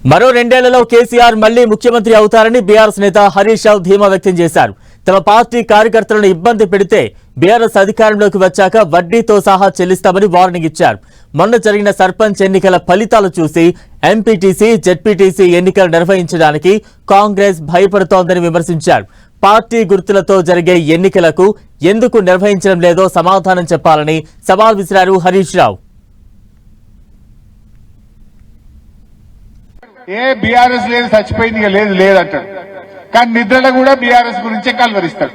మరో రెండేళ్లలో కేసీఆర్ మళ్లీ ముఖ్యమంత్రి అవుతారని బీఆర్ఎస్ నేత హరీష్ రావు ధీమా వ్యక్తం చేశారు. తమ పార్టీ కార్యకర్తలను ఇబ్బంది పెడితే బీఆర్ఎస్ అధికారంలోకి వచ్చాక వడ్డీతో సహా చెల్లిస్తామని వార్నింగ్ ఇచ్చారు. మొన్న జరిగిన సర్పంచ్ ఎన్నికల ఫలితాలు చూసి ఎంపీటీసీ, జెడ్పీటీసీ ఎన్నికలు నిర్వహించడానికి కాంగ్రెస్ భయపడుతోందని విమర్శించారు. పార్టీ గుర్తులతో జరిగే ఎన్నికలకు ఎందుకు నిర్వహించడం లేదో సమాధానం చెప్పాలని సవాల్ విసిరారు హరీష్ రావు. బీఆర్ఎస్ లేదు, చచ్చిపోయింది, లేదు లేదంటాడు. కానీ నిద్రలో కూడా బీఆర్ఎస్ గురించే కల్వరిస్తాడు.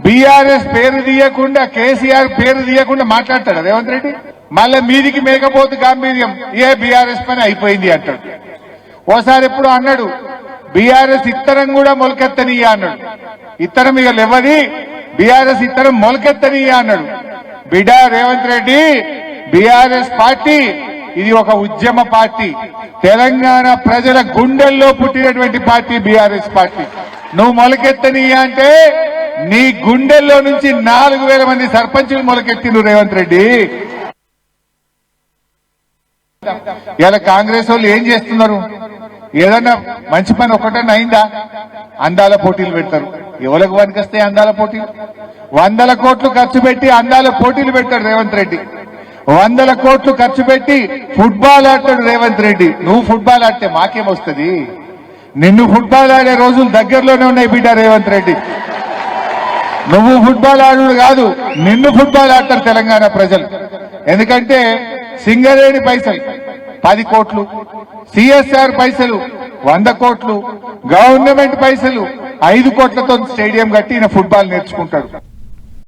బీఆర్ఎస్ పేరు తీయకుండా, కేసీఆర్ పేరు తీయకుండా మాట్లాడతాడు రేవంత్ రెడ్డి. మళ్ళీ మీదికి మేకపోతు గాంభీర్యం, బీఆర్ఎస్ పని అయిపోయింది అంటాడు. ఓసారి ఎప్పుడు అన్నాడు, బీఆర్ఎస్ ఇత్తరం కూడా మొలకెత్తనియ్యా అన్నాడు. ఇత్తరం ఇక లేవది, బీఆర్ఎస్ ఇత్తరం మొలకెత్తనియ్యా అన్నాడు. బిడ్డ రేవంత్ రెడ్డి, బీఆర్ఎస్ పార్టీ ఇది ఒక ఉద్యమ పార్టీ. తెలంగాణ ప్రజల గుండెల్లో పుట్టినటువంటి పార్టీ బీఆర్ఎస్ పార్టీ. నువ్వు మొలకెత్తనియా అంటే నీ గుండెల్లో నుంచి 4000 మంది సర్పంచులు మొలకెత్తిండు రేవంత్ రెడ్డి. ఇలా కాంగ్రెస్ వాళ్ళు ఏం చేస్తున్నారు? ఏదన్నా మంచి పని ఒకటన్నా అయిందా? అందాల పోటీలు పెడతారు. ఎవరికి పనికొస్తాయి అందాల పోటీలు? 100 కోట్లు ఖర్చు పెట్టి అందాల పోటీలు పెడతాడు రేవంత్ రెడ్డి. 100 కోట్లు ఖర్చు పెట్టి ఫుట్బాల్ ఆడతాడు రేవంత్ రెడ్డి. నువ్వు ఫుట్బాల్ ఆడితే మాకేమొస్తుంది? నిన్ను ఫుట్బాల్ ఆడే రోజులు దగ్గరలోనే ఉన్నాయి బిడ్డ రేవంత్ రెడ్డి. నువ్వు ఫుట్బాల్ ఆడు కాదు, నిన్ను ఫుట్బాల్ ఆడతారు తెలంగాణ ప్రజలు. ఎందుకంటే సింగరేణి పైసలు 10 కోట్లు, సిఎస్ఆర్ పైసలు 100 కోట్లు, గవర్నమెంట్ పైసలు 5 కోట్లతో స్టేడియం కట్టి ఈయన ఫుట్బాల్ నేర్చుకుంటాడు.